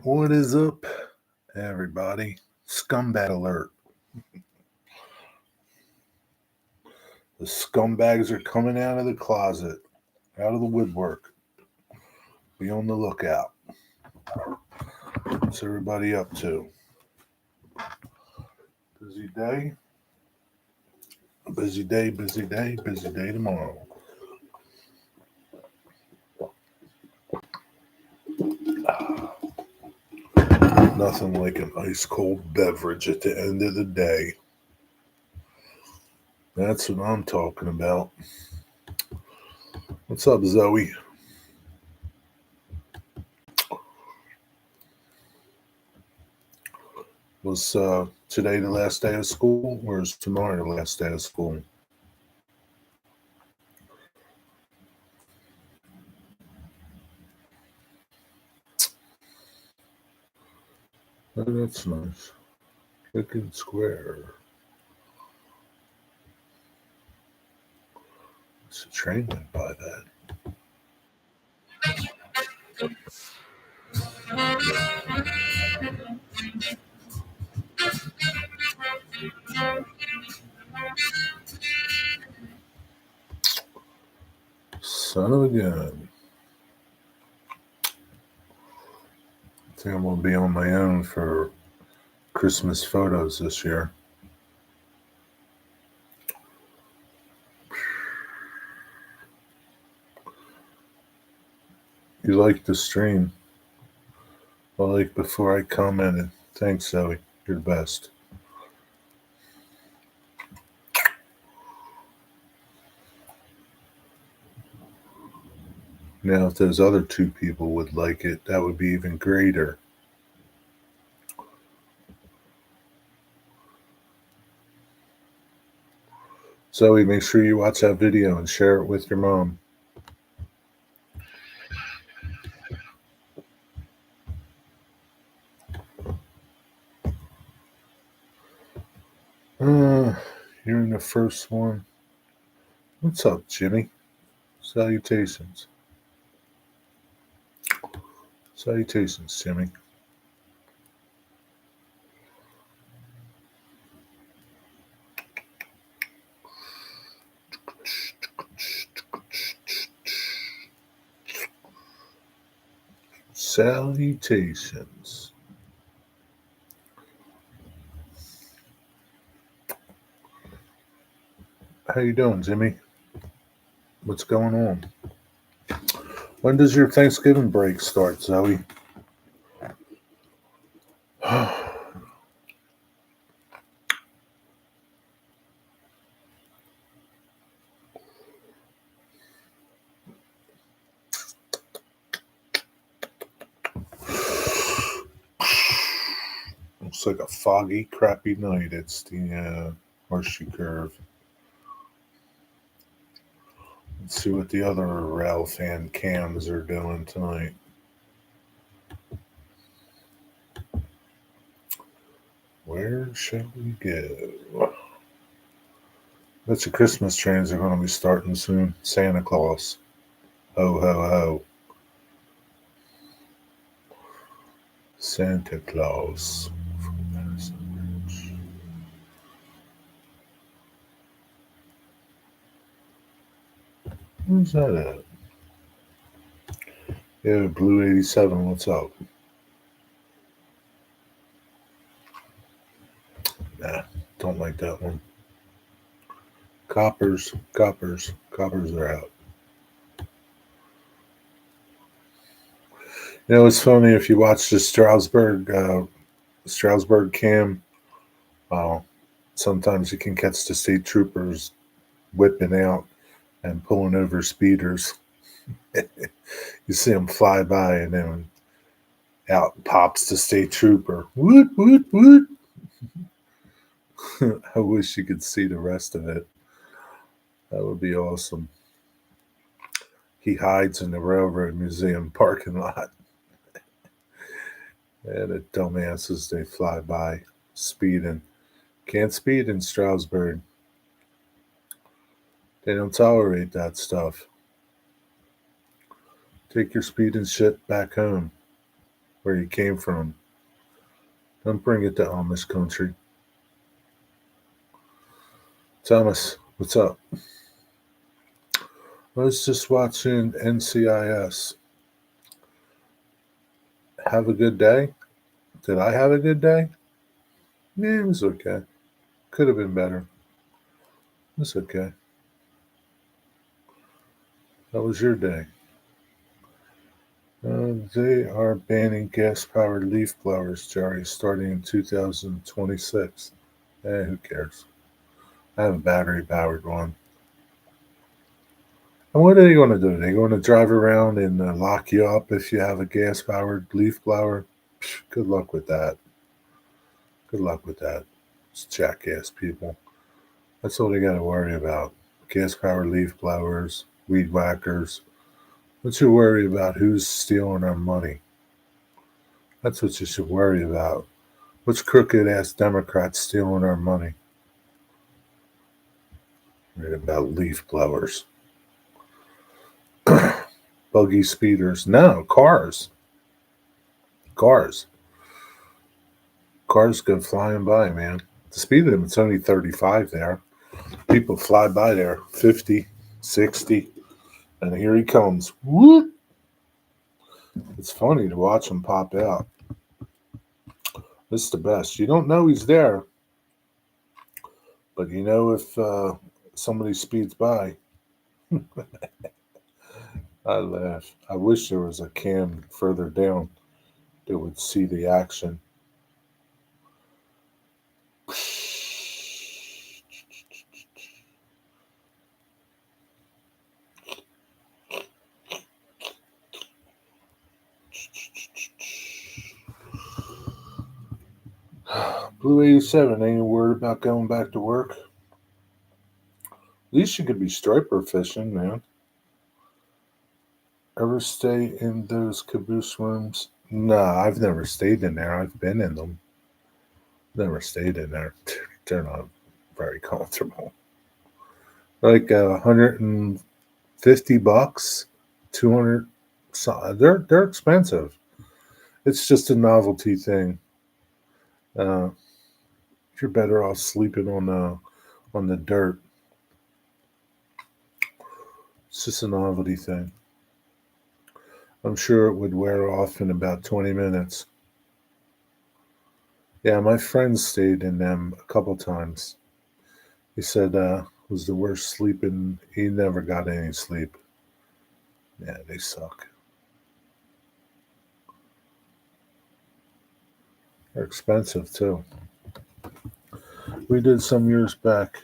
What is up, everybody? Scumbag alert. The scumbags are coming out of the closet, out of the woodwork. Be on the lookout. What's everybody up to? Busy day? Busy day, busy day, busy day tomorrow. Nothing like an ice cold beverage at the end of the day. That's what I'm talking about. What's up, Zoe? Was today the last day of school, or is tomorrow the last day of school? Oh, that's nice. Chicken Square. It's a train went by that. Son of a gun. I think I'm going to be on my own for Christmas photos this year. You liked the stream. Well, like before I commented. Thanks, Zoe. You're the best. Now, if those other two people would like it, that would be even greater. Zoe, make sure you watch that video and share it with your mom. You're in the first one. What's up, Jimmy? Salutations. Salutations, Jimmy. Salutations. How you doing, Jimmy? What's going on? When does your Thanksgiving break start, Zoe? Looks like a foggy, crappy night. It's the horseshoe curve. Let's see what the other Ralph and Cams are doing tonight. Where shall we go? Bet your Christmas trains are going to be starting soon. Santa Claus. Ho, ho, ho. Santa Claus. Where's that at? Yeah, Blue 87, what's up? Nah, don't like that one. Coppers are out. You know, it's funny if you watch the Stroudsburg cam. Uh, Sometimes you can catch the state troopers whipping out and pulling over speeders. You see them fly by, and then out pops the state trooper. Woot woot woot! I wish you could see the rest of it. That would be awesome. He hides in the railroad museum parking lot. And the dumbasses, they fly by speeding. Can't speed in Stroudsburg. They don't tolerate that stuff. Take your speeding shit back home. where you came from. Don't bring it to Amish country. Thomas, what's up? I was just watching NCIS. Have a good day? Did I have a good day? Yeah, it was okay. Could have been better. It's okay. How was your day? They are banning gas powered leaf blowers, Jerry, starting in 2026. Who cares? I have a battery powered one. And what are they going to do? They're going to drive around and lock you up if you have a gas powered leaf blower? Psh, good luck with that. Good luck with that. It's jackass people. That's all they got to worry about. Gas powered leaf blowers, weed whackers. What you worry about who's stealing our money? That's what you should worry about. Which crooked ass Democrats stealing our money? Right about leaf blowers. Buggy speeders. No, cars. Cars. Cars go flying by, man. The speed limit's only 35 there. People fly by there 50, 60, and here he comes. Whoop! It's funny to watch him pop out. This is the best. You don't know he's there, but you know if somebody speeds by. I laugh. I wish there was a cam further down that would see the action. Blue 87, ain't you worried about going back to work? At least you could be striper fishing, man. Ever stay in those caboose rooms? No, I've never stayed in there. I've been in them. Never stayed in there. They're not very comfortable. Like $150, 200. They're expensive. It's just a novelty thing. Uh, you're better off sleeping on the dirt. It's just a novelty thing. I'm sure it would wear off in about 20 minutes. Yeah, my friend stayed in them a couple times. He said it was the worst sleeping. He never got any sleep. Yeah, they suck. They're expensive too. We did some years back.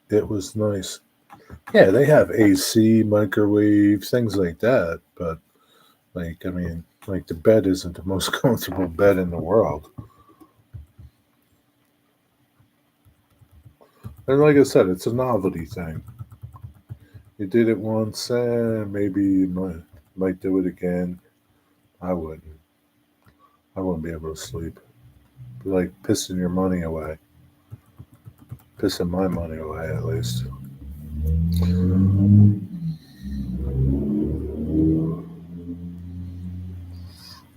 It was nice. Yeah, they have AC, microwave, things like that. But like, I mean, like the bed isn't the most comfortable bed in the world. And like I said, it's a novelty thing. You did it once, maybe you might do it again. I wouldn't. I wouldn't be able to sleep. It'd be like pissing your money away. Pissing my money away, at least.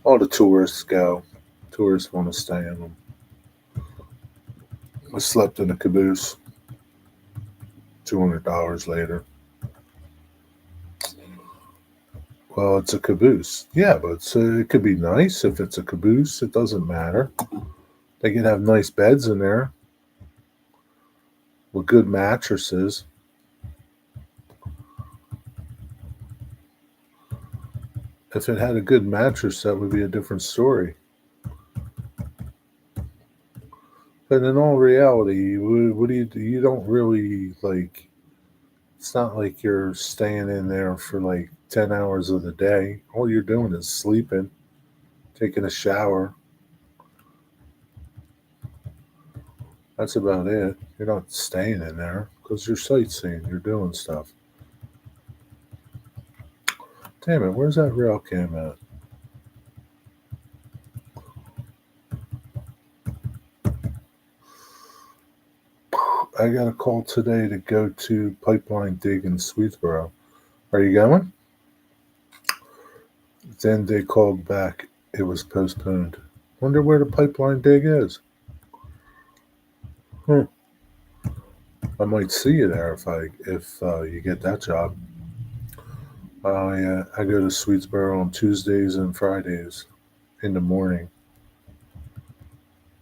All the tourists go. Tourists want to stay in them. I slept in a caboose. $200 later. Well, it's a caboose. Yeah, but it could be nice if it's a caboose. It doesn't matter. They can have nice beds in there with good mattresses. If it had a good mattress, that would be a different story. But in all reality, what do you do? You don't really like. It's not like you're staying in there for like 10 hours of the day. All you're doing is sleeping, taking a shower. That's about it. You're not staying in there because you're sightseeing. You're doing stuff. Damn it, where's that rail cam at? I got a call today to go to Pipeline Dig in Swedesboro. Are you going? Then they called back. it was postponed. Wonder where the pipeline dig is. Huh. I might see you there if you get that job. Yeah, I go to Sweetsboro on Tuesdays and Fridays in the morning,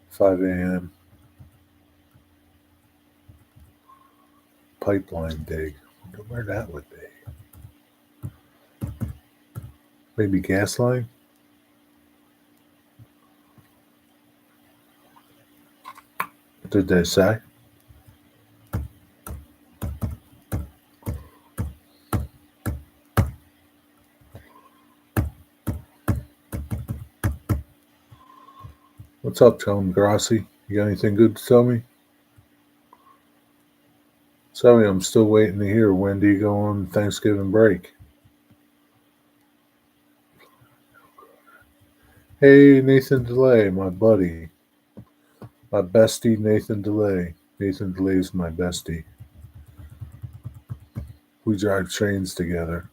5 a.m. Pipeline dig. Wonder where that would be. Maybe gas line? Did they say? What's up, Tom Grassi? You got anything good to tell me? Sorry, I'm still waiting to hear when do you go on Thanksgiving break? Hey, Nathan DeLay, my buddy. My bestie, Nathan DeLay. Nathan DeLay's my bestie. We drive trains together.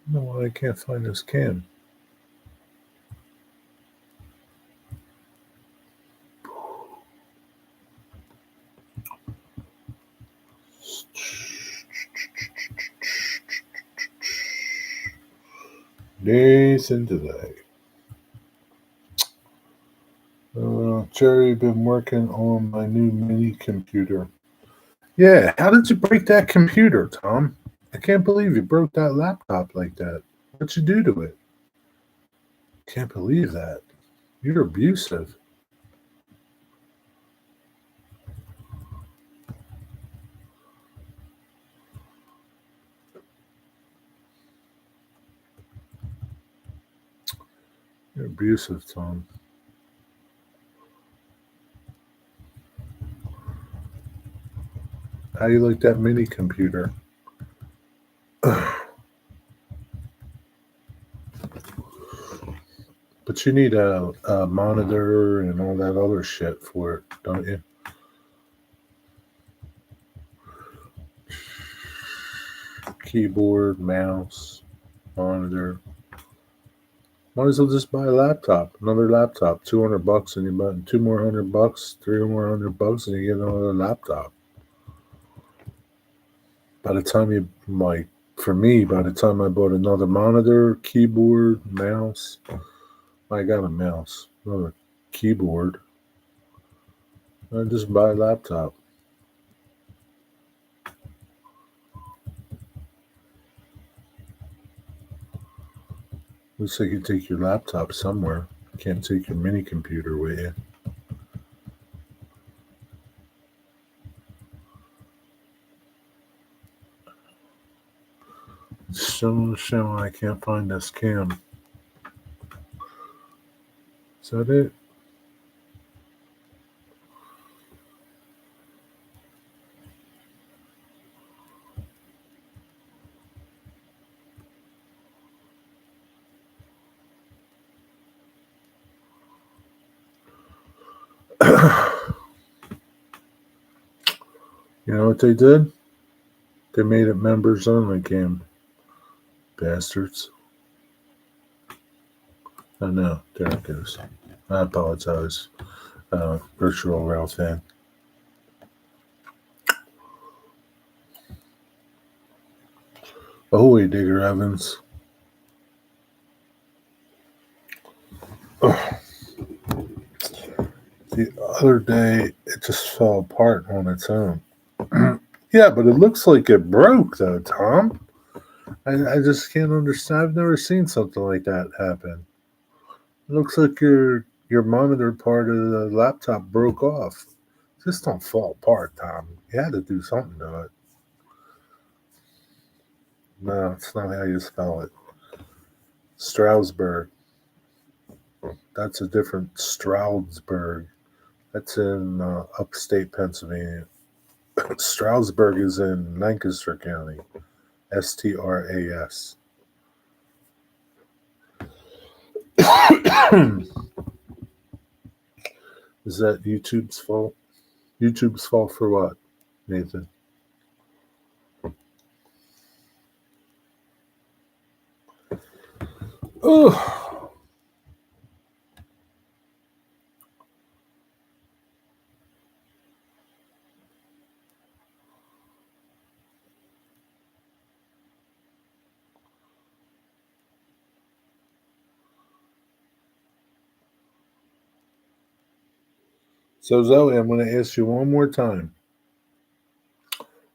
No, I can't find this can. Nathan DeLay. Jerry, been working on my new mini computer. Yeah, how did you break that computer, Tom? I can't believe you broke that laptop like that. What'd you do to it? Can't believe that. You're abusive. You're abusive, Tom. How do you like that mini computer? But you need a monitor and all that other shit for it, don't you? Keyboard, mouse, monitor. Might as well just buy a laptop, another laptop, $200, and you buy two more $100, three more $100, and you get another laptop. By the time you might, for me, by the time I bought another monitor, keyboard, mouse, I got a mouse, another keyboard, I just buy a laptop. Looks like you take your laptop somewhere. You can't take your mini computer with you. Still showing I can't find this cam. Is that it? You know what they did? They made it members only cam. Bastards. I know. There it goes. I apologize. Virtual Rail fan. Ahoy, Digger Evans. Ugh. The other day, it just fell apart on its own. Yeah, but it looks like it broke, though, Tom. I just can't understand. I've never seen something like that happen. It looks like your monitor part of the laptop broke off. Just don't fall apart, Tom. You had to do something to it. No, it's not how you spell it. Stroudsburg. That's a different Stroudsburg. That's in upstate Pennsylvania. Stroudsburg is in Lancaster County. STRAS. Is that YouTube's fault? YouTube's fault for what, Nathan? Oh, so Zoe, I'm going to ask you one more time.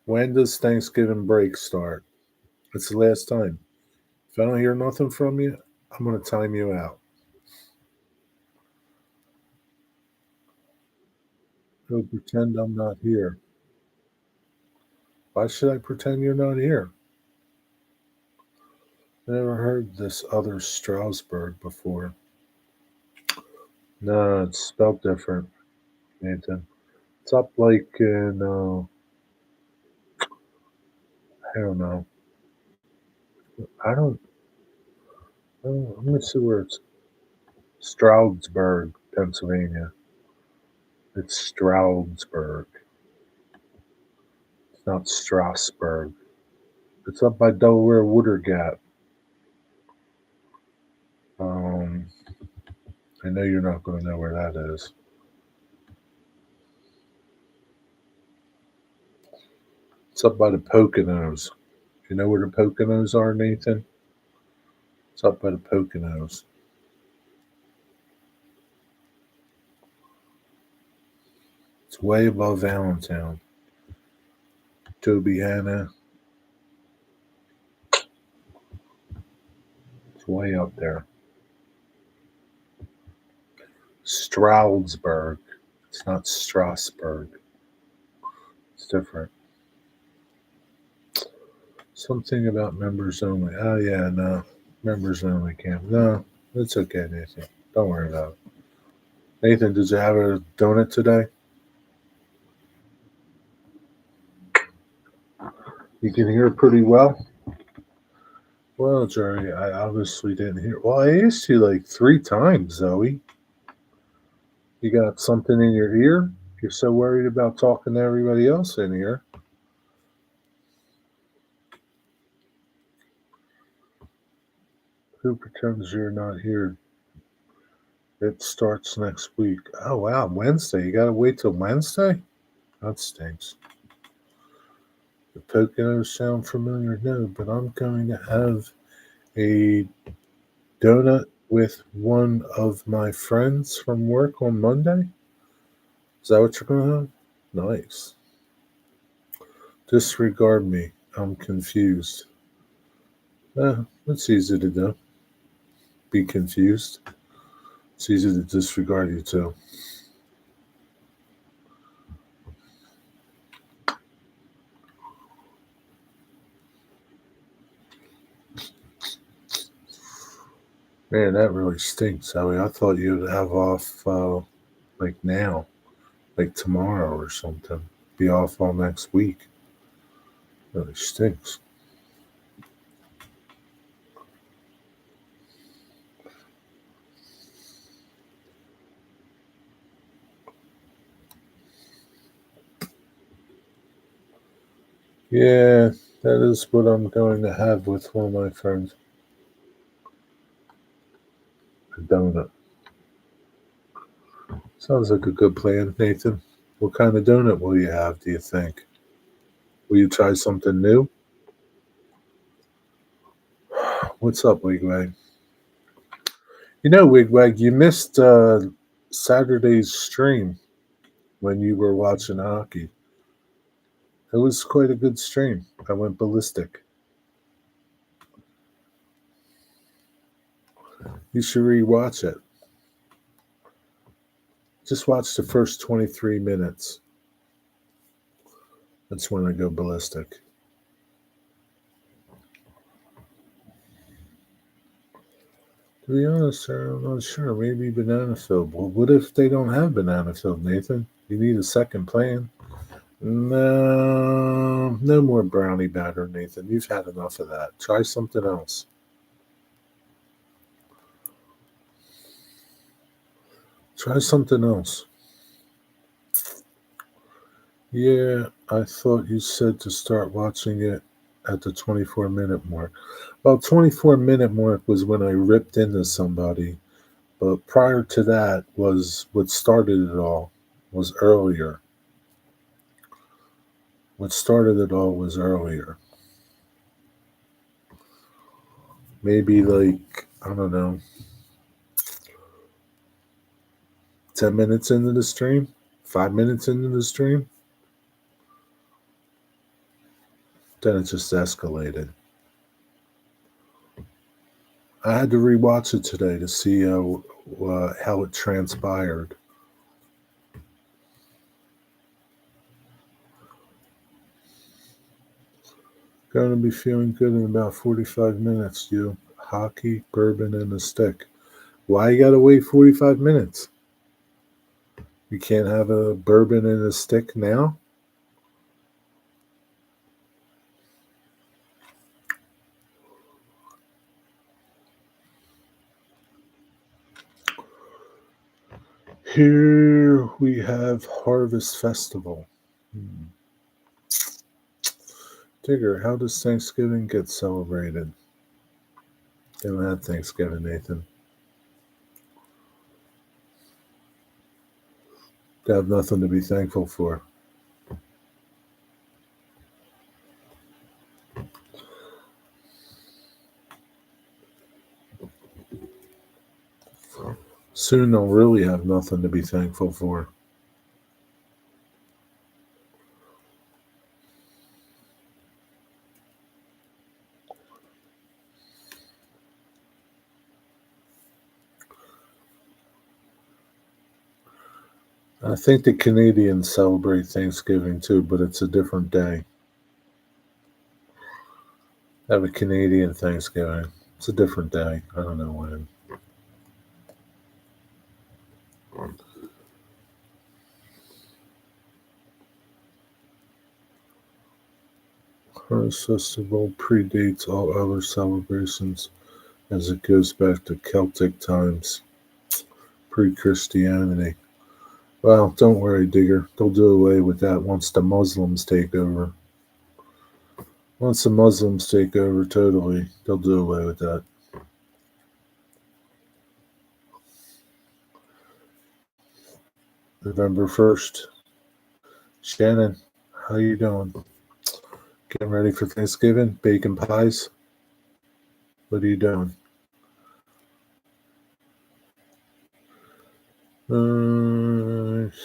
When does Thanksgiving break start? It's the last time. If I don't hear nothing from you, I'm going to time you out. Go pretend I'm not here. Why should I pretend you're not here? I never heard this other Strasbourg before. No, it's spelled different, Nathan. It's up like in, I don't know. I'm going to see where it's Stroudsburg, Pennsylvania. It's Stroudsburg. It's not Strasburg. It's up by Delaware Water Gap. Um, I know you're not going to know where that is. It's up by the Poconos. You know where the Poconos are, Nathan? It's up by the Poconos. It's way above Allentown. Toby Hanna. It's way up there. Stroudsburg. It's not Strasburg. It's different. Something about members only. Oh, yeah, no. Members only camp. No, it's okay, Nathan. Don't worry about it. Nathan, did you have a donut today? You can hear pretty well? Well, Jerry, I obviously didn't hear. Well, I asked you like 3 times, Zoe. You got something in your ear? You're so worried about talking to everybody else in here. Who pretends you're not here? It starts next week. Oh, wow. Wednesday. You got to wait till Wednesday? That stinks. The Poconos sound familiar? No, but I'm going to have a donut with one of my friends from work on Monday. Is that what you're going to have? Nice. Disregard me. I'm confused. It's easy to do. Be confused. It's easy to disregard you too. Man, that really stinks, Howie. I thought you'd have off like now, like tomorrow or something. Be off all next week. Really stinks. Yeah, that is what I'm going to have with one of my friends. A donut. Sounds like a good plan, Nathan. What kind of donut will you have, do you think? Will you try something new? What's up, Wigwag? You know, Wigwag, you missed Saturday's stream when you were watching hockey. It was quite a good stream. I went ballistic. You should rewatch it. Just watch the first 23 minutes. That's when I go ballistic. To be honest, sir, I'm not sure. Maybe banana field. Well, what if they don't have banana field, Nathan? You need a second plan. No, no more brownie batter, Nathan. You've had enough of that. Try something else. Try something else. Yeah, I thought you said to start watching it at the 24-minute mark. Well, 24-minute mark was when I ripped into somebody, but prior to that was what started it all was earlier. What started it all was earlier. Maybe like, I don't know, 10 minutes into the stream, 5 minutes into the stream, then it just escalated. I had to rewatch it today to see how it transpired. Going to be feeling good in about 45 minutes, you. Hockey, bourbon, and a stick. Why you gotta wait 45 minutes? You can't have a bourbon and a stick now? Here we have Harvest Festival. Digger, how does Thanksgiving get celebrated? They haven't had Thanksgiving, Nathan. They have nothing to be thankful for. Soon they'll really have nothing to be thankful for. I think the Canadians celebrate Thanksgiving too, but it's a different day. They have a Canadian Thanksgiving. It's a different day. I don't know when. Harvest Festival predates all other celebrations as it goes back to Celtic times, pre Christianity. Well, don't worry, Digger. They'll do away with that once the Muslims take over. Once the Muslims take over totally, they'll do away with that. November 1st. Shannon, how you doing? Getting ready for Thanksgiving? Bacon pies? What are you doing?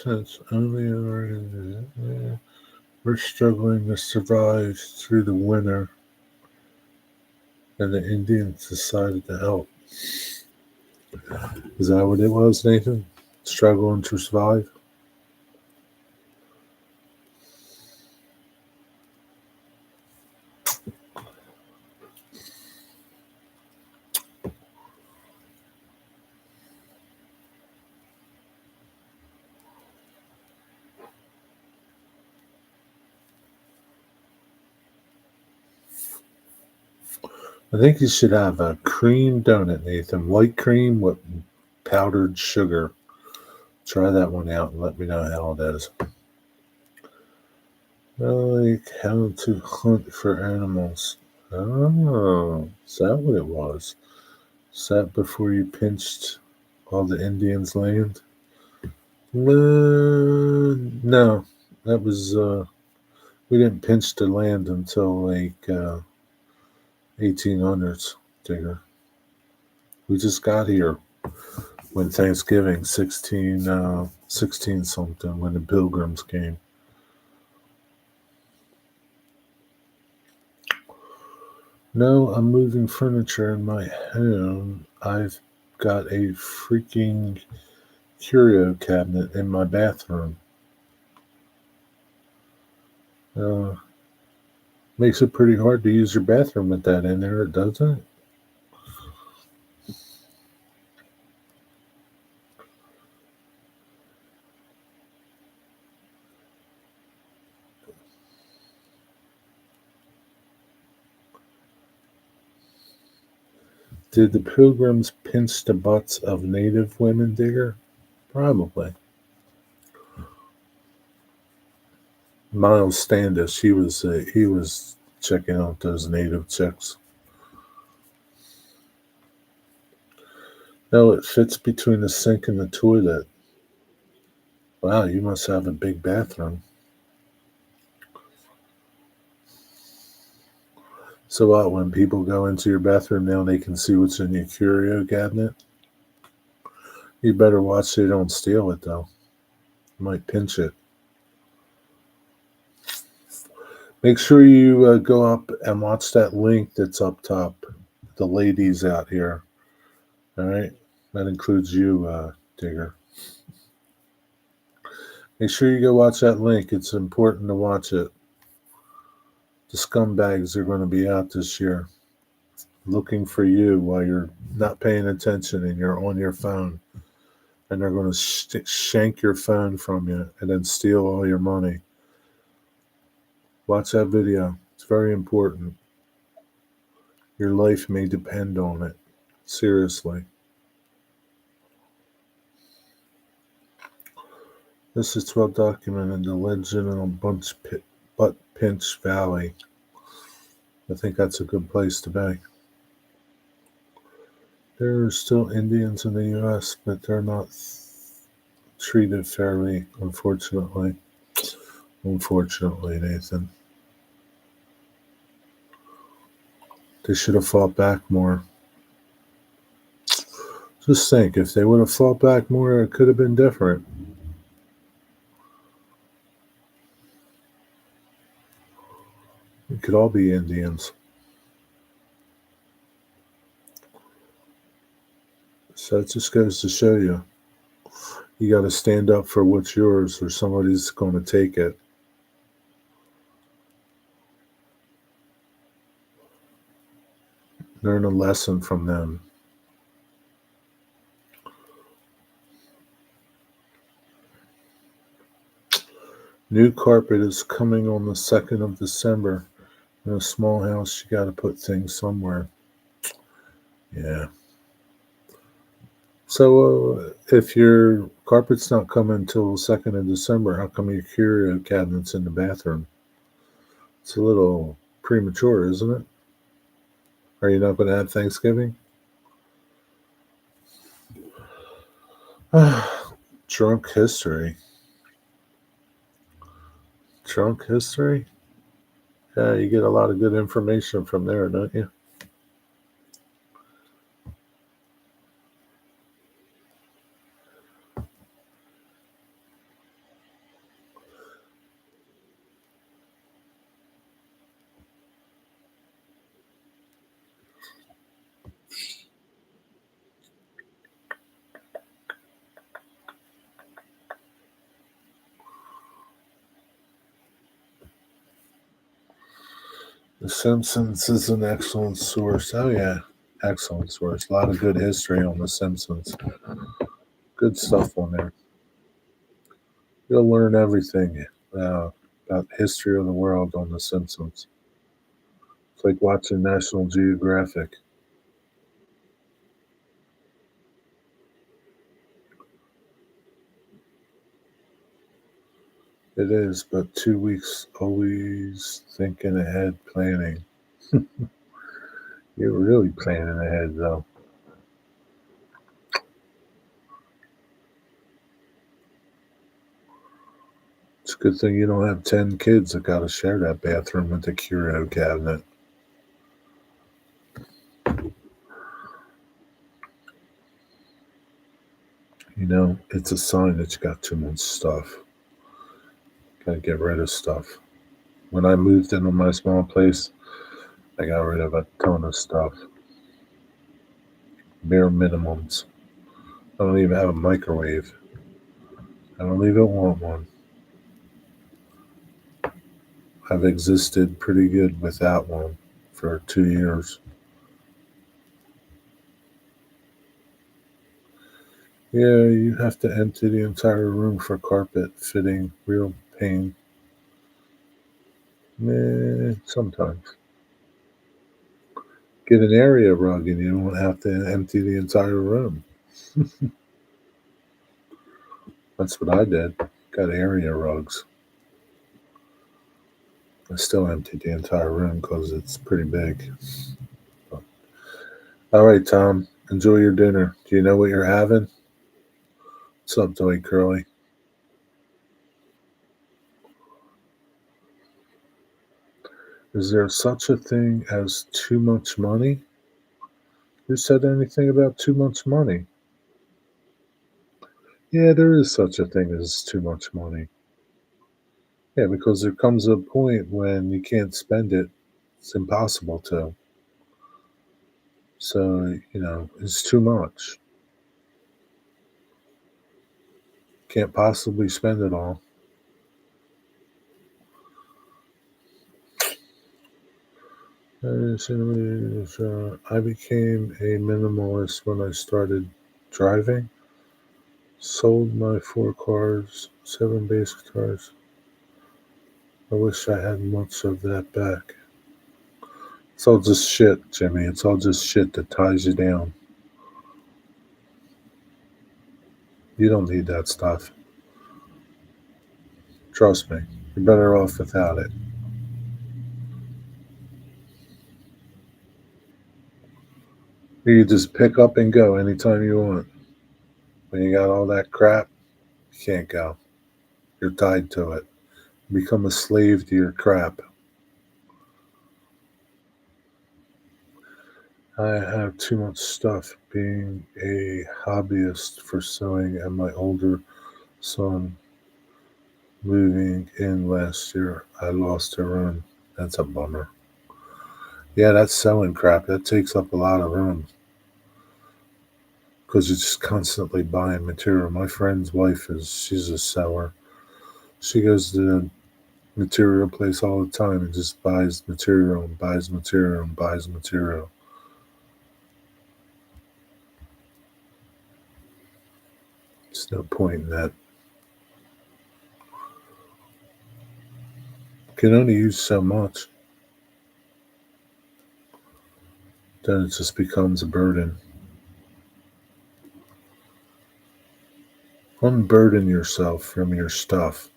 Since only we're struggling to survive through the winter, and the Indians decided to help. Is that what it was, Nathan? Struggling to survive? I think you should have a cream donut, Nathan. White cream with powdered sugar. Try that one out and let me know how it is. I like how to hunt for animals. Oh, is that what it was? Is that before you pinched all the Indians' land? No, that was we didn't pinch the land until like 1800s, Digger. We just got here when Thanksgiving, 16 something, when the Pilgrims came. No, I'm moving furniture in my home. I've got a freaking curio cabinet in my bathroom. Uh, Makes it pretty hard to use your bathroom with that in there, doesn't it? Did the Pilgrims pinch the butts of native women, Digger? Probably. Miles Standish, he was checking out those native chicks. No, it fits between the sink and the toilet. Wow, you must have a big bathroom. So what, when people go into your bathroom now, they can see what's in your curio cabinet? You better watch they don't steal it, though. Might pinch it. Make sure you go up and watch that link that's up top. The ladies out here. All right? That includes you, Digger. Make sure you go watch that link. It's important to watch it. The scumbags are going to be out this year looking for you while you're not paying attention and you're on your phone. And they're going to shank your phone from you and then steal all your money. Watch that video. It's very important. Your life may depend on it. Seriously. This is well documented, the legend of Butt Pinch Valley. I think that's a good place to be. There are still Indians in the U.S., but they're not treated fairly, unfortunately. Unfortunately, Nathan. They should have fought back more. Just think, if they would have fought back more, it could have been different. We could all be Indians. So it just goes to show you, you got to stand up for what's yours or somebody's going to take it. Learn a lesson from them. New carpet is coming on the 2nd of December. In a small house, you got to put things somewhere. Yeah. So if your carpet's not coming until the 2nd of December, how come your curio cabinet's in the bathroom? It's a little premature, isn't it? Are you not going to have Thanksgiving? Drunk history. Drunk history? Yeah, you get a lot of good information from there, don't you? The Simpsons is an excellent source. Oh, yeah. Excellent source. A lot of good history on The Simpsons. Good stuff on there. You'll learn everything about history of the world on The Simpsons. It's like watching National Geographic. It is, but 2 weeks always thinking ahead, planning. You're really planning ahead, though. It's a good thing you don't have 10 kids that got to share that bathroom with the curio cabinet. You know, it's a sign that you got too much stuff. Gotta get rid of stuff. When I moved into my small place, I got rid of a ton of stuff. Bare minimums. I don't even have a microwave. I don't even want one. I've existed pretty good without one for 2 years. Yeah, you have to empty the entire room for carpet fitting. Real pain. Sometimes. Get an area rug and you don't have to empty the entire room. That's what I did. Got area rugs. I still emptied the entire room because it's pretty big. All right, Tom. Enjoy your dinner. Do you know what you're having? What's up, Toy Curly? Is there such a thing as too much money? Who said anything about too much money? Yeah, there is such a thing as too much money. Yeah, because there comes a point when you can't spend it. It's impossible to. So, it's too much. Can't possibly spend it all. I became a minimalist when I started driving. Sold my 4 cars, 7 bass guitars. I wish I had much of that back. It's all just shit, Jimmy. It's all just shit that ties you down. You don't need that stuff. Trust me. You're better off without it. You just pick up and go anytime you want. When you got all that crap, you can't go. You're tied to it. Become a slave to your crap. I have too much stuff. Being a hobbyist for sewing and my older son moving in last year, I lost a room. That's a bummer. Yeah, that's sewing crap. That takes up a lot of room because you're just constantly buying material. My friend's wife she's a sewer. She goes to the material place all the time and just buys material and buys material and buys material. There's no point in that. Can only use so much. Then it just becomes a burden. Unburden yourself from your stuff.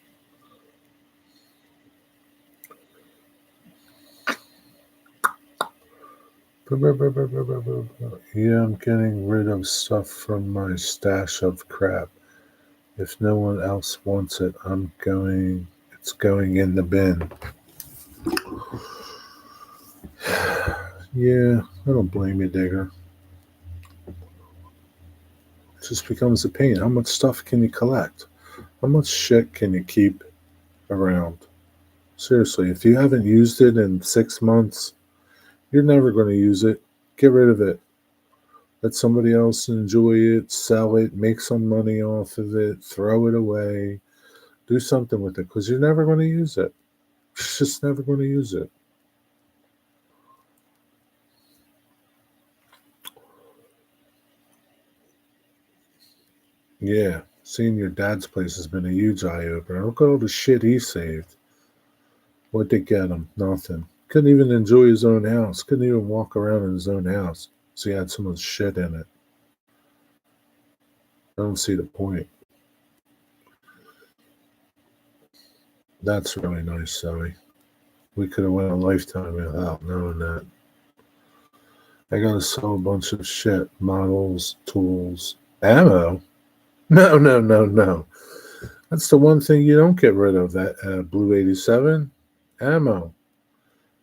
Yeah, I'm getting rid of stuff from my stash of crap. If no one else wants it, it's going in the bin. Yeah, I don't blame you, Digger. It just becomes a pain. How much stuff can you collect? How much shit can you keep around? Seriously, if you haven't used it in 6 months, you're never going to use it. Get rid of it. Let somebody else enjoy it, sell it, make some money off of it, throw it away, do something with it because you're never going to use it. You're just never going to use it. Yeah, seeing your dad's place has been a huge eye opener. Look at all the shit he saved. What'd they get him? Nothing. Couldn't even enjoy his own house. Couldn't even walk around in his own house. So he had so much shit in it. I don't see the point. That's really nice, Zoe. We could have went a lifetime without knowing that. I gotta sell a bunch of shit. Models, tools, ammo. No, no, no, no. That's the one thing you don't get rid of, that Blue 87. Ammo.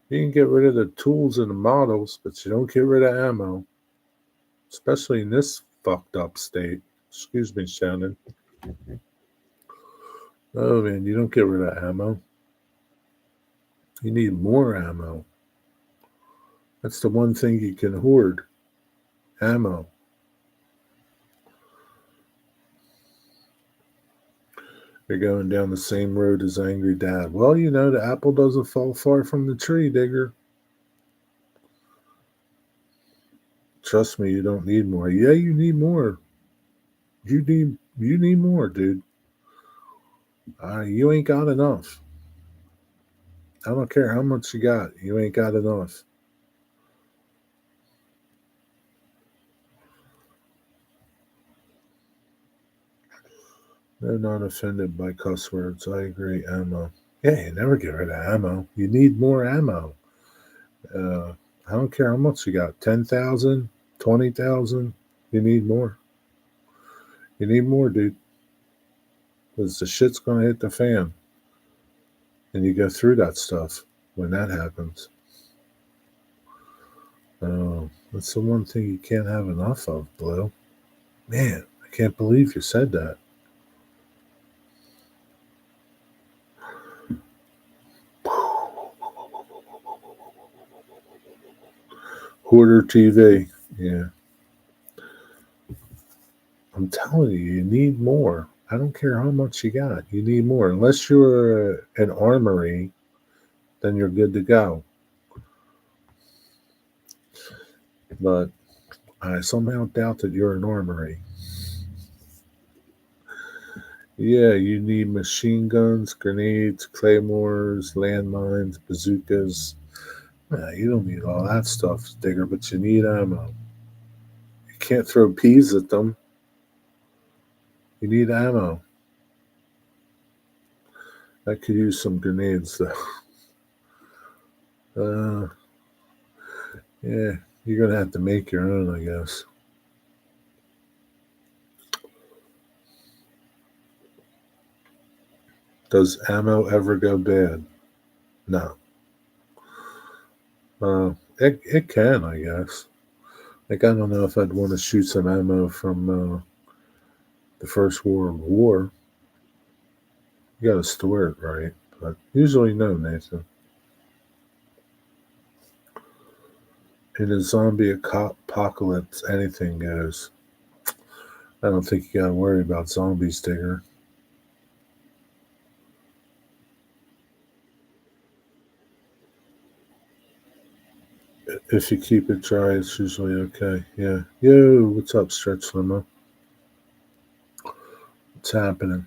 You can get rid of the tools and the models, but you don't get rid of ammo. Especially in this fucked up state. Excuse me, Shannon. Oh man, you don't get rid of ammo. You need more ammo. That's the one thing you can hoard. Ammo. You're going down the same road as Angry Dad. Well, the apple doesn't fall far from the tree, Digger. Trust me, you don't need more. Yeah, you need more. You need more, dude. You ain't got enough. I don't care how much you got. You ain't got enough. They're not offended by cuss words. I agree, Emma. Yeah, you never get rid of ammo. You need more ammo. Uh, I don't care how much you got, 10,000, 20,000. You need more. You need more, dude, because the shit's going to hit the fan. And you go through that stuff when that happens. That's the one thing you can't have enough of, Blue. Man, I can't believe you said that. Hoarder TV. Yeah. I'm telling you, you need more. I don't care how much you got. You need more. Unless you're an armory, then you're good to go. But I somehow doubt that you're an armory. Yeah, you need machine guns, grenades, claymores, landmines, bazookas. Nah, you don't need all that stuff, Digger, but you need ammo. You can't throw peas at them. You need ammo. I could use some grenades, though. Yeah, you're going to have to make your own, I guess. Does ammo ever go bad? No. It can, I guess. Like, I don't know if I'd want to shoot some ammo from the First World War. You got to store it right. But usually, no, Nathan. In a zombie apocalypse, anything goes. I don't think you got to worry about zombies, Digger. If you keep it dry, it's usually okay. Yeah. Yo, what's up, Stretch Limo? What's happening?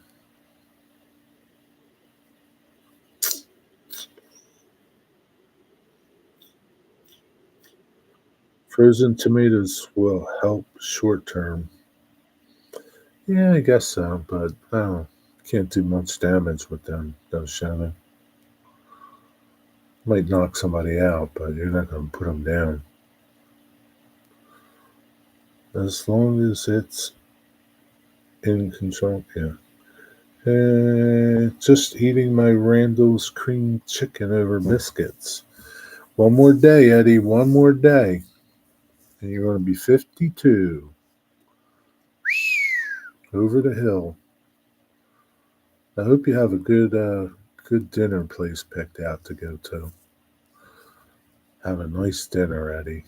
Frozen tomatoes will help short term. Yeah, I guess so, but I don't, can't do much damage with them, though, Shannon. Might knock somebody out, but you're not going to put them down. As long as it's in control, yeah. Just eating my Randall's cream chicken over biscuits. One more day, Eddie. One more day. And you're going to be 52. Over the hill. I hope you have a good dinner place picked out to go to. Have a nice dinner, Eddie.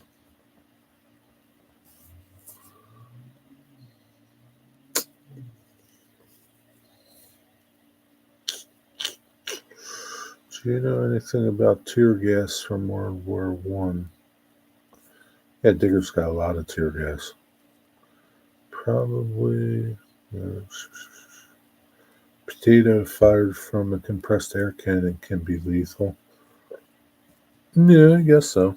Do you know anything about tear gas from World War One? Yeah, Digger's got a lot of tear gas. Probably potato fired from a compressed air cannon can be lethal. Yeah, I guess so.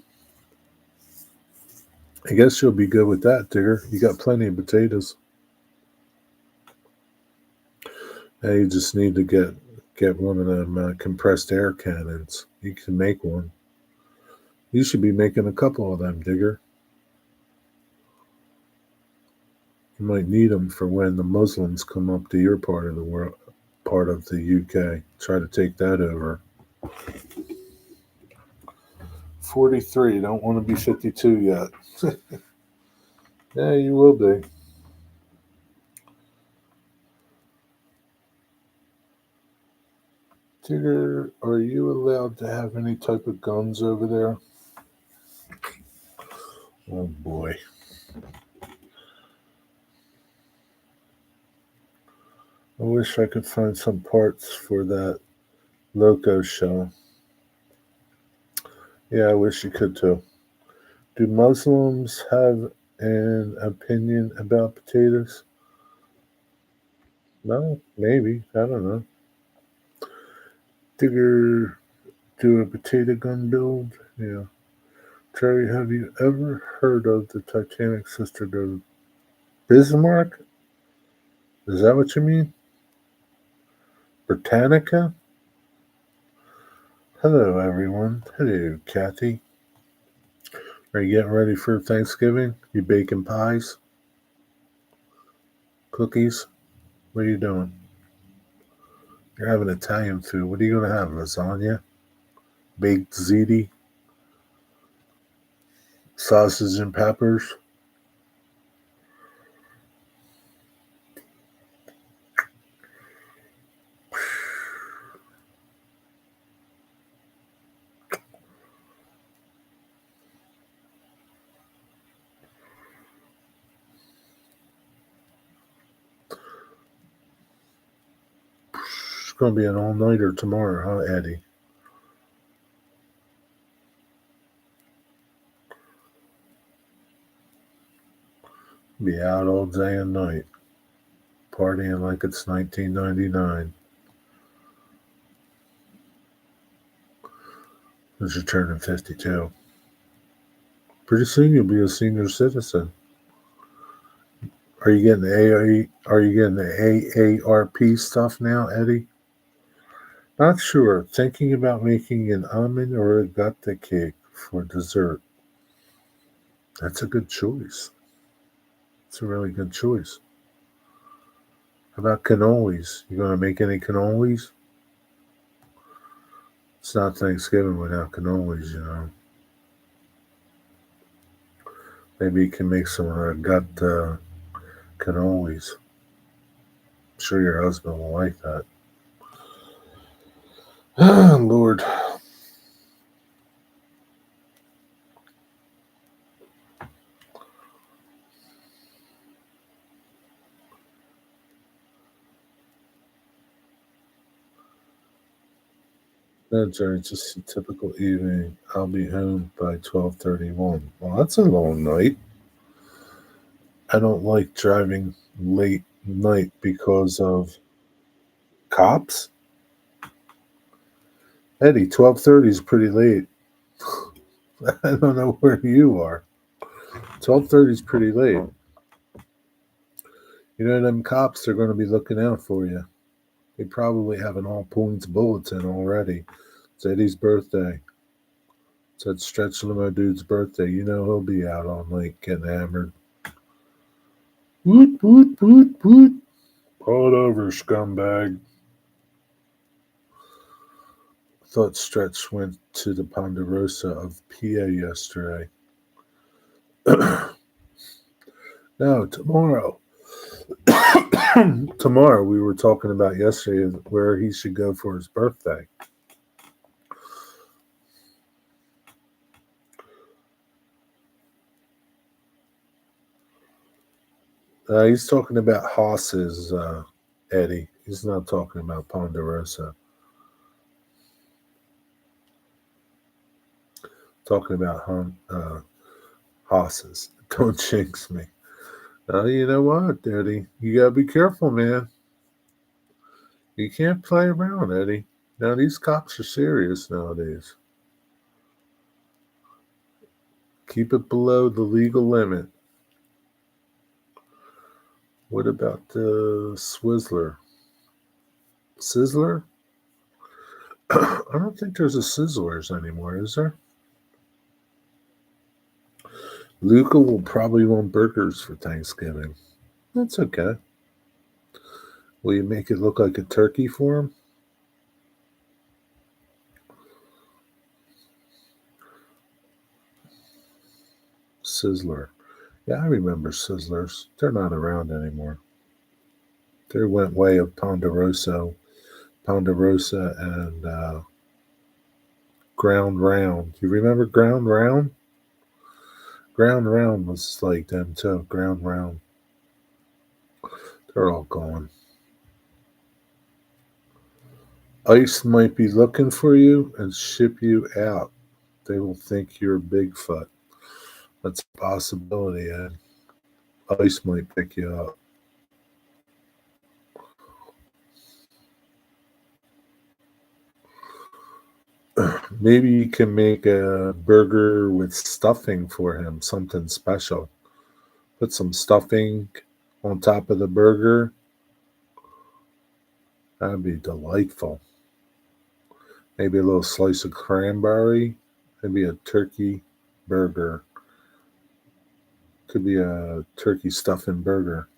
I guess you'll be good with that, Digger. You got plenty of potatoes. Now you just need to get one of them compressed air cannons. You can make one. You should be making a couple of them, Digger. You might need them for when the Muslims come up to your part of the world, part of the UK. Try to take that over. 43. Don't want to be 52 yet. Yeah, you will be. Digger, are you allowed to have any type of guns over there? Oh boy. I wish I could find some parts for that Loco show. Yeah, I wish you could too. Do Muslims have an opinion about potatoes? No, maybe. I don't know. Digger, do a potato gun build? Yeah. Terry, have you ever heard of the Titanic sister to Bismarck? Is that what you mean? Britannica? Hello, everyone. Hello, Kathy. Are you getting ready for Thanksgiving? You baking pies? Cookies? What are you doing? You're having Italian food. What are you going to have? Lasagna? Baked ziti? Sausage and peppers? It's going to be an all-nighter tomorrow, huh, Eddie? Be out all day and night, partying like it's 1999. Because you're turning 52. Pretty soon you'll be a senior citizen. Are you getting the Are you getting the AARP stuff now, Eddie? Not sure. Thinking about making an almond or a gatta cake for dessert. That's a good choice. It's a really good choice. How about cannolis? You gonna make any cannolis? It's not Thanksgiving without cannolis, you know. Maybe you can make some gatta cannolis. I'm sure your husband will like that. Lord. That's right. Just a typical evening. I'll be home by 12:31. Well, that's a long night. I don't like driving late night because of cops. Eddie, 12:30 is pretty late. I don't know where you are. 12:30 is pretty late. You know them cops are going to be looking out for you. They probably have an all points bulletin already. It's Eddie's birthday. It's that Stretch Limo dude's birthday. You know he'll be out all night getting hammered. Woot woot woot woot. Pull it over, scumbag. Thought Stretch went to the Ponderosa of PA yesterday. No, tomorrow. Tomorrow, we were talking about yesterday where he should go for his birthday. He's talking about Haas's, Eddie. He's not talking about Ponderosa. Talking about Haas's. Don't jinx me. You know what, Eddie? You gotta be careful, man. You can't play around, Eddie. Now these cops are serious nowadays. Keep it below the legal limit. What about the Swizzler? Sizzler? I don't think there's a Sizzlers anymore, is there? Luca will probably want burgers for Thanksgiving. That's okay. Will you make it look like a turkey for him? Sizzler. Yeah, I remember Sizzlers. They're not around anymore. They went way of Ponderosa and Ground Round. You remember Ground Round? Ground Round was like them too. Ground Round. They're all gone. ICE might be looking for you and ship you out. They will think you're Bigfoot. That's a possibility, Ed. ICE might pick you up. Maybe you can make a burger with stuffing for him, something special. Put some stuffing on top of the burger. That'd be delightful. maybe a little slice of cranberry, maybe a turkey burger. Could be a turkey stuffing burger.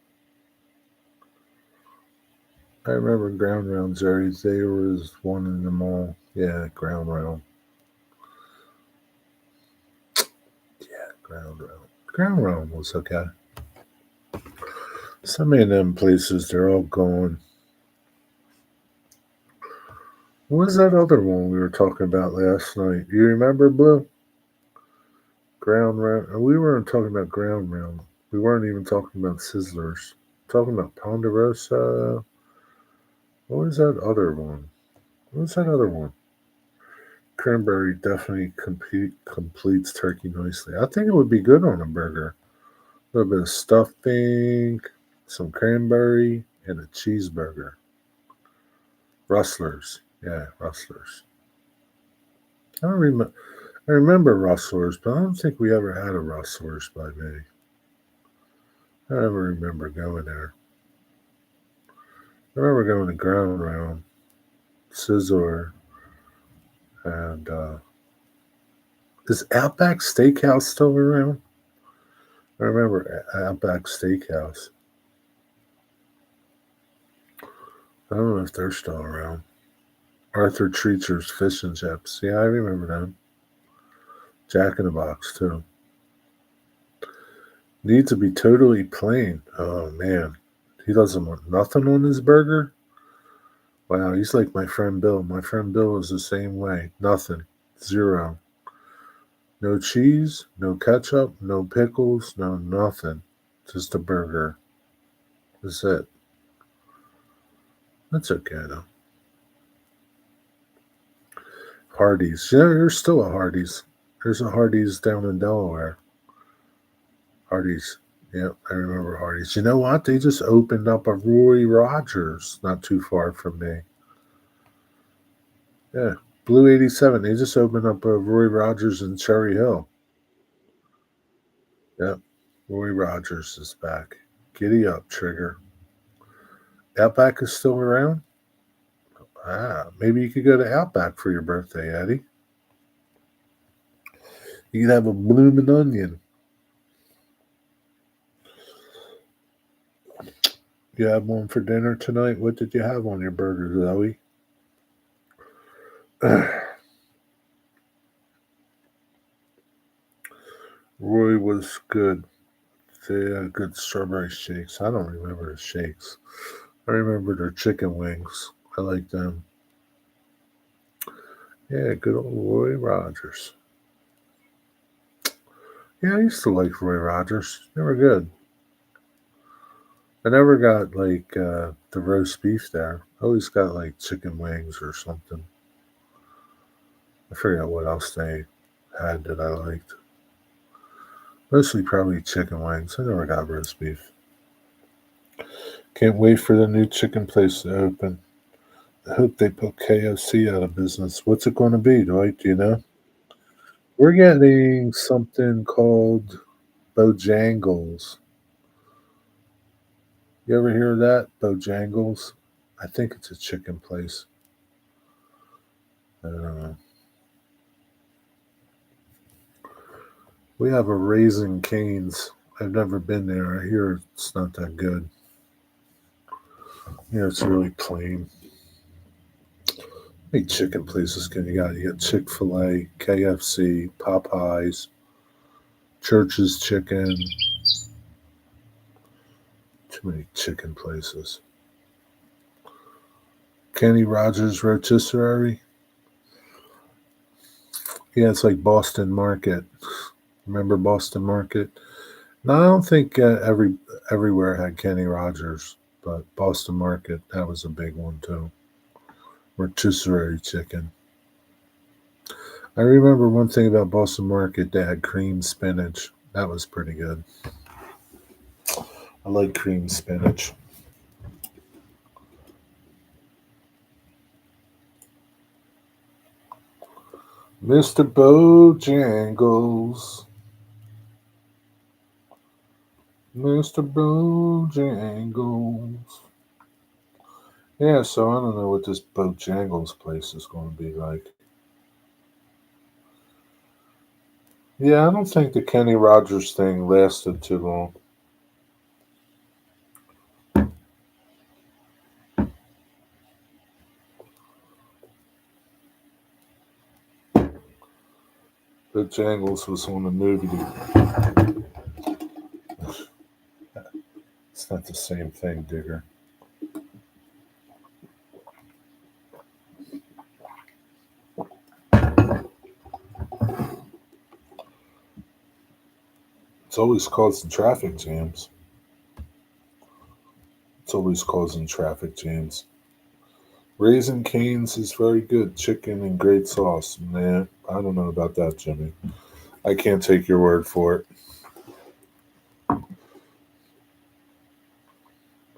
I remember ground rounds. There was one in the mall. Yeah, ground round. Yeah, ground round. Ground round was okay. Some of them places, they're all gone. What was that other one we were talking about last night? You remember, Blue? Ground round. We weren't talking about ground round. We weren't even talking about Sizzlers. Talking about Ponderosa. What was that other one? What was that other one? Cranberry definitely completes turkey nicely. I think it would be good on a burger. A little bit of stuffing, some cranberry, and a cheeseburger. Rustlers. Yeah, Rustlers. I don't remember. I remember Rustlers, but I don't think we ever had a Rustlers by me. I never remember going there. I remember going to Ground Round, Sizzler, and is Outback Steakhouse still around? I remember Outback Steakhouse. I don't know if they're still around. Arthur Treacher's Fish and Chips. Yeah, I remember them. Jack in the Box, too. Need to be totally plain. Oh, man. He doesn't want nothing on his burger? Wow, he's like my friend Bill. My friend Bill is the same way. Nothing. Zero. No cheese, no ketchup, no pickles, no nothing. Just a burger. That's it. That's okay, though. Hardee's. Yeah, there's still a Hardee's. There's a Hardee's down in Delaware. Hardee's. Yeah, I remember Hardee's. You know what? They just opened up a Roy Rogers not too far from me. Yeah, Blue 87. They just opened up a Roy Rogers in Cherry Hill. Yep, Roy Rogers is back. Giddy up, Trigger. Outback is still around? Ah, maybe you could go to Outback for your birthday, Eddie. You could have a bloomin' onion. You have one for dinner tonight? What did you have on your burger, Zoe? Roy was good. They had good strawberry shakes. I don't remember the shakes. I remember their chicken wings. I like them. Yeah, good old Roy Rogers. Yeah, I used to like Roy Rogers. They were good. I never got like the roast beef there. I always got like chicken wings or something. I forget what else they had that I liked. Mostly probably chicken wings. I never got roast beef. Can't wait for the new chicken place to open. I hope they put KFC out of business. What's it going to be, Dwight? Do you know? We're getting something called Bojangles. You ever hear of that? Bojangles? I think it's a chicken place. I don't know. We have a Raising Cane's. I've never been there. I hear it's not that good. Yeah, it's really plain. How many chicken places can you got? You got Chick-fil-A, KFC, Popeyes, Church's Chicken. Too many chicken places. Kenny Rogers Rotisserie. Yeah, it's like Boston Market. Remember Boston Market? No, I don't think everywhere had Kenny Rogers, but Boston Market, that was a big one too. Rotisserie chicken. I remember one thing about Boston Market, they had cream spinach. That was pretty good. I like cream spinach. Mr. Bojangles. Mr. Bojangles. Yeah, so I don't know what this Bojangles place is going to be like. Yeah, I don't think the Kenny Rogers thing lasted too long. Bojangles was on the movie. It's not the same thing, Digger. It's always causing traffic jams. It's always causing traffic jams. Raisin Cane's is very good. Chicken and great sauce. Nah, I don't know about that, Jimmy. I can't take your word for it. I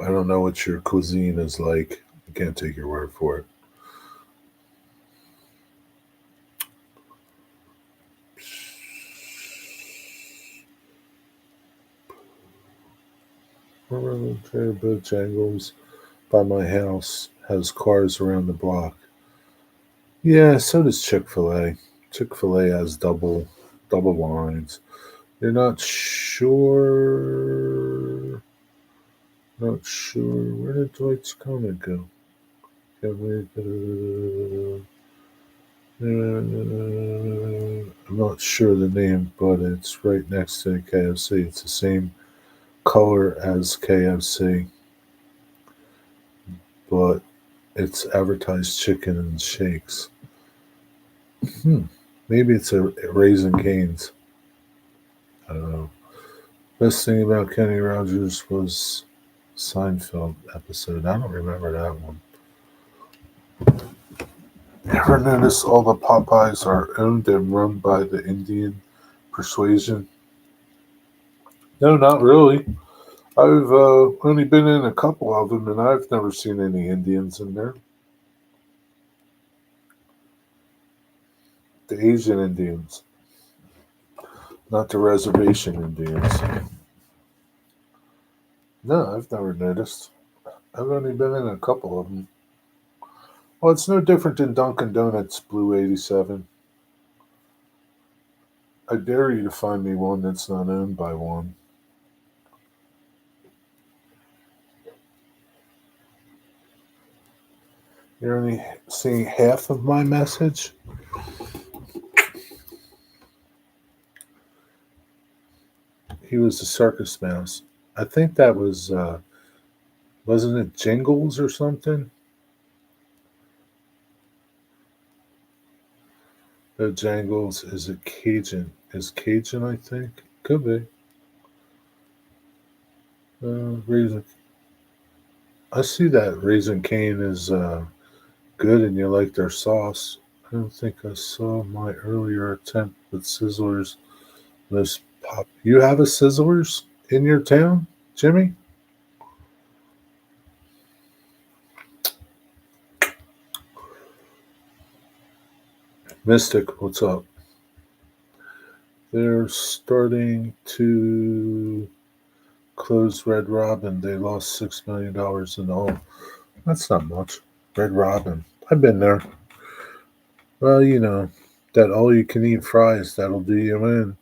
don't know what your cuisine is like. I can't take your word for it. Bojangles by my house has cars around the block. Yeah, so does Chick Fil A. Chick Fil A has double lines. You're not sure. Not sure. Where did Dwight's Corner go? I'm not sure the name, but it's right next to KFC. It's the same color as KFC, but it's advertised chicken and shakes. Hmm. Maybe it's a Raisin Canes. I don't know. Best thing about Kenny Rogers was Seinfeld episode. I don't remember that one. Ever notice all the Popeyes are owned and run by the Indian persuasion? No, not really. I've only been in a couple of them, and I've never seen any Indians in there. The Asian Indians, not the reservation Indians. No, I've never noticed. I've only been in a couple of them. Well, it's no different than Dunkin' Donuts Blue 87. I dare you to find me one that's not owned by one. You're only seeing half of my message? He was a circus mouse. I think that was, wasn't it Jingles or something? No, Jangles is a Cajun. Is Cajun, I think? Could be. Raisin. I see that Raisin Cane is good and you like their sauce. I don't think I saw my earlier attempt with Sizzlers. Most pop. You have a Sizzlers in your town, Jimmy? Mystic, what's up? They're starting to close Red Robin. They lost $6 million in all. That's not much. Red Robin. I've been there. Well, that all you can eat fries, that'll do you in.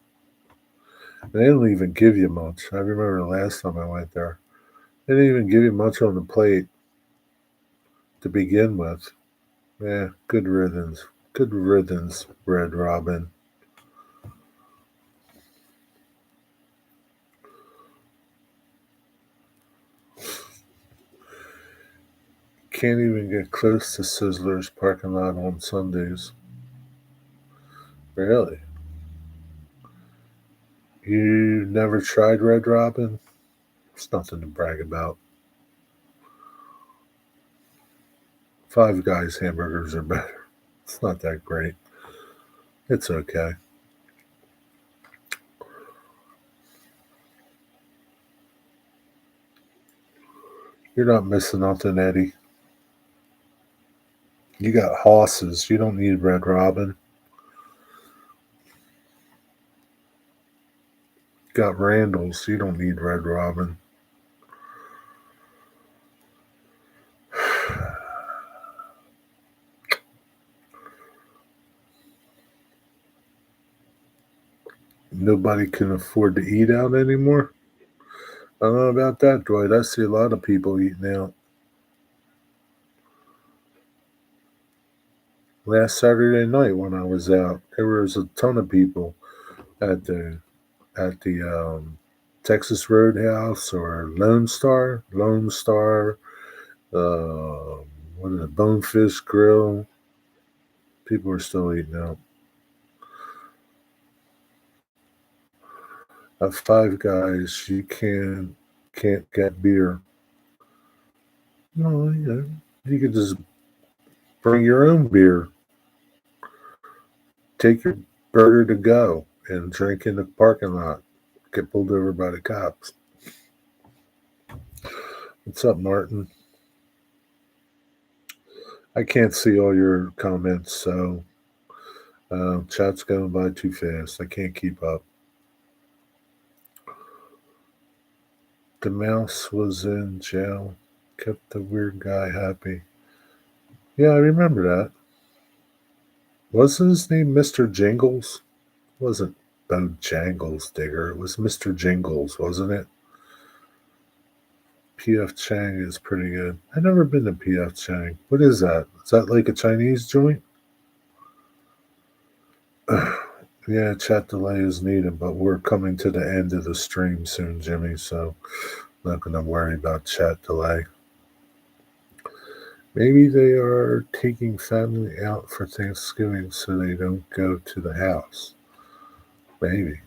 They don't even give you much. I remember the last time I went there. They didn't even give you much on the plate to begin with. Yeah, good riddance. Good riddance, Red Robin. Can't even get close to Sizzler's parking lot on Sundays. Really? You never tried Red Robin? It's nothing to brag about. Five Guys hamburgers are better. It's not that great. It's okay. You're not missing nothing, Eddie. You got horses. You don't need Red Robin. You got Randall's. You don't need Red Robin. nobody can afford to eat out anymore. I don't know about that, Dwight. I see a lot of people eating out. Last Saturday night when I was out, there was a ton of people at the Texas Roadhouse or Lone Star, what is it, Bonefish Grill. People are still eating out. At Five Guys, you can't get beer. No, you could just bring your own beer. Take your burger to go and drink in the parking lot. Get pulled over by the cops. What's up, Martin? I can't see all your comments, so chat's going by too fast. I can't keep up. The mouse was in jail, kept the weird guy happy. Yeah, I remember that. Wasn't his name Mr. Jingles? It wasn't Bojangles Digger. It was Mr. Jingles, wasn't it? P.F. Chang is pretty good. I've never been to P.F. Chang. What is that? Is that like a Chinese joint? Yeah, chat delay is needed, but we're coming to the end of the stream soon, Jimmy, so I'm not going to worry about chat delay. Maybe they are taking family out for Thanksgiving so they don't go to the house. Maybe.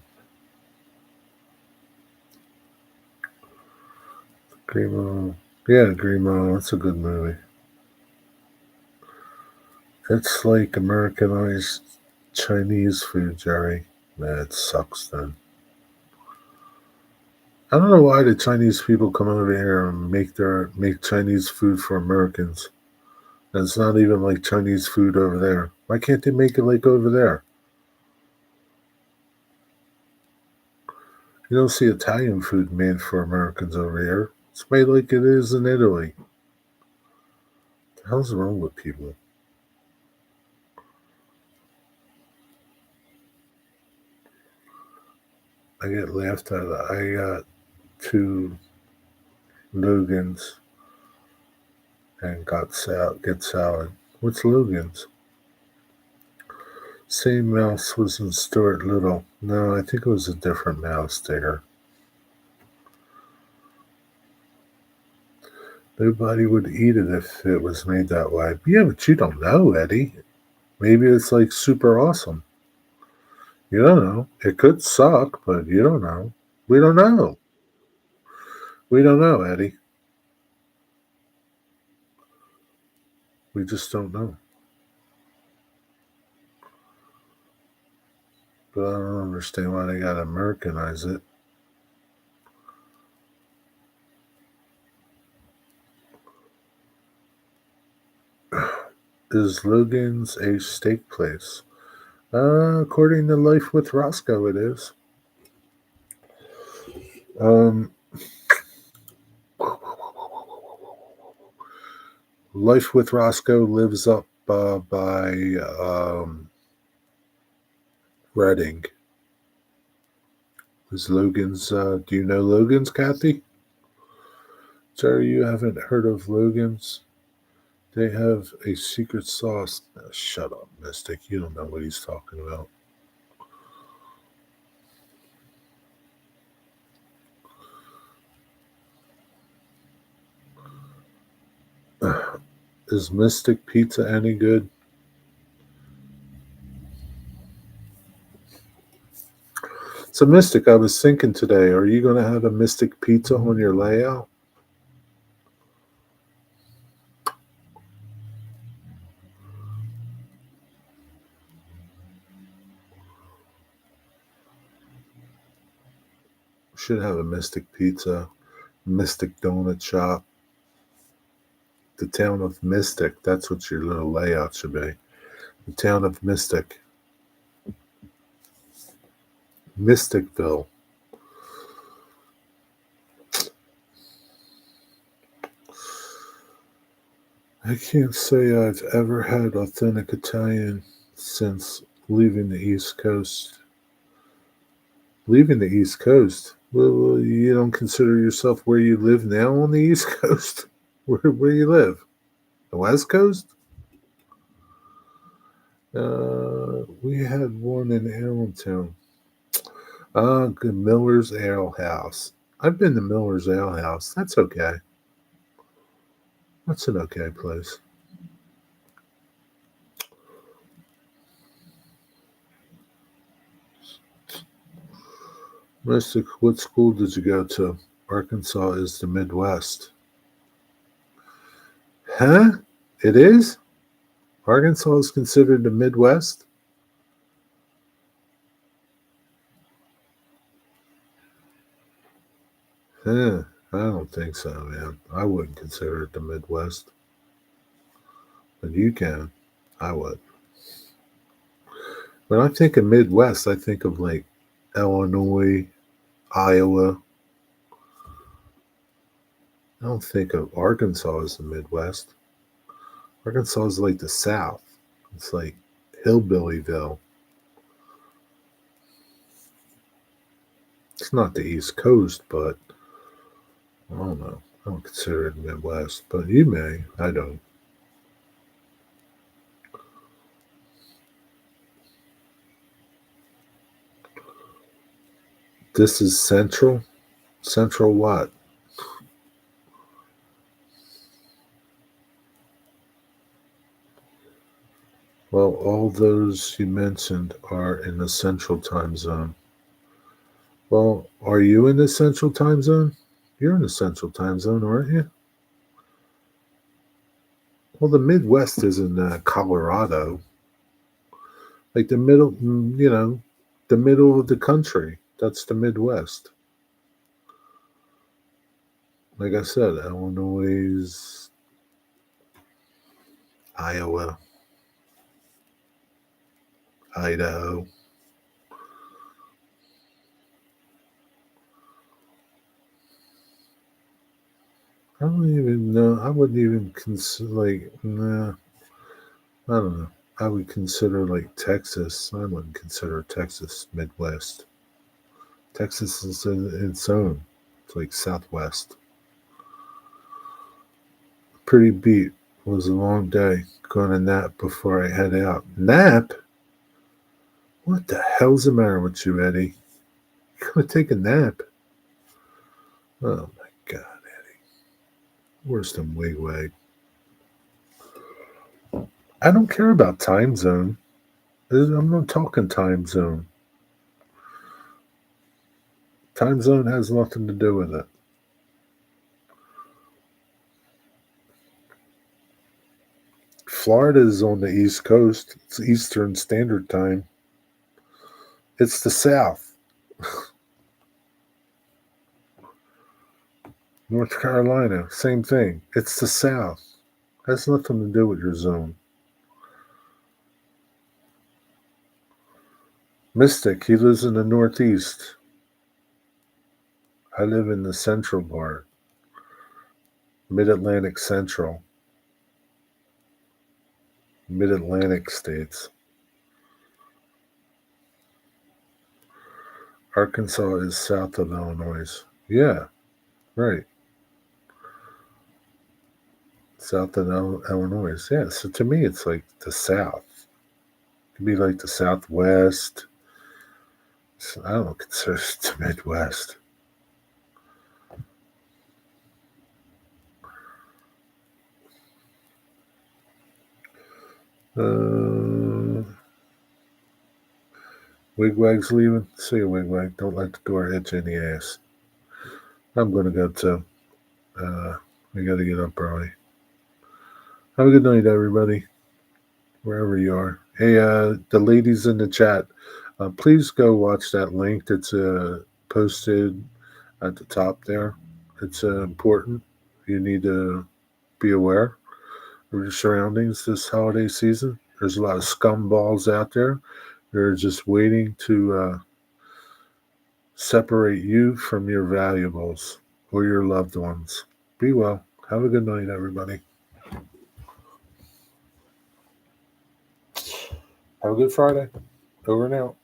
Grimo. Yeah, Grimo. That's a good movie. It's like Americanized Chinese food, Jerry. That sucks then. I don't know why the Chinese people come over here and make Chinese food for Americans. And it's not even like Chinese food over there. Why can't they make it like over there? You don't see Italian food made for Americans over here. It's made like it is in Italy. What the hell's wrong with people? I get laughed at. I got 2 Logans and get salad. What's Logan's? Same mouse was in Stuart Little. No, I think it was a different mouse Digger. Nobody would eat it if it was made that way. Yeah, but you don't know, Eddie. Maybe it's like super awesome. You don't know. It could suck, but you don't know. We don't know. We don't know, Eddie. We just don't know. But I don't understand why they gotta Americanize it. Is Logan's a steak place? According to Life with Roscoe, it is. Life with Roscoe lives up by Reading. Is Logan's? Do you know Logan's, Kathy? Jerry, you haven't heard of Logan's? They have a secret sauce. Oh, shut up, Mystic. You don't know what he's talking about. Is Mystic Pizza any good? So, Mystic, I was thinking today, are you going to have a Mystic Pizza on your layout? Should have a Mystic Pizza, Mystic Donut Shop. The town of Mystic. That's what your little layout should be. The town of Mystic. Mysticville. I can't say I've ever had authentic Italian since leaving the East Coast. Leaving the East Coast. Well, you don't consider yourself where you live now on the East Coast? Where you live? The West Coast? We had one in Allentown. Good Miller's Ale House. I've been to Miller's Ale House. That's okay. That's an okay place. Mystic, what school did you go to? Arkansas is the Midwest. Huh? It is? Arkansas is considered the Midwest? Huh. I don't think so, man. I wouldn't consider it the Midwest. But you can. I would. When I think of Midwest, I think of like Illinois, Iowa. I don't think of Arkansas as the Midwest. Arkansas is like the South. It's like Hillbillyville. It's not the East Coast, but I don't know. I don't consider it Midwest, but you may. I don't. This is Central? Central what? Well, all those you mentioned are in the Central Time Zone. Well, are you in the Central Time Zone? You're in the Central Time Zone, aren't you? Well, the Midwest is in Colorado, like the middle, the middle of the country. That's the Midwest. Like I said, Illinois, Iowa, Idaho. I don't even know. I wouldn't even consider nah. I don't know. I would consider like Texas. I wouldn't consider Texas Midwest. Texas is in its own. It's like Southwest. Pretty beat. It was a long day. Going to nap before I head out. Nap? What the hell's the matter with you, Eddie? You're gonna take a nap? Oh my god, Eddie. Worse than wigwag. I don't care about time zone. I'm not talking time zone. Time zone has nothing to do with it. Florida is on the East Coast. It's Eastern Standard Time. It's the South. North Carolina, same thing. It's the South. Has nothing to do with your zone. Mystic, he lives in the Northeast. I live in the central part, Mid Atlantic Central, Mid Atlantic states. Arkansas is south of Illinois. Yeah, right. South of Illinois. Yeah, so to me, it's like the South. It could be like the Southwest. So I don't consider it the Midwest. Wigwag's leaving. See you, Wigwag. Don't let the door hit you in the ass. I'm going to go too. We got to get up early. Have a good night, everybody, wherever you are. Hey, the ladies in the chat, please go watch that link that's posted at the top there. It's important. You need to be aware of your surroundings this holiday season. There's a lot of scumballs out there. They're just waiting to separate you from your valuables or your loved ones. Be well. Have a good night, everybody. Have a good Friday. Over and out.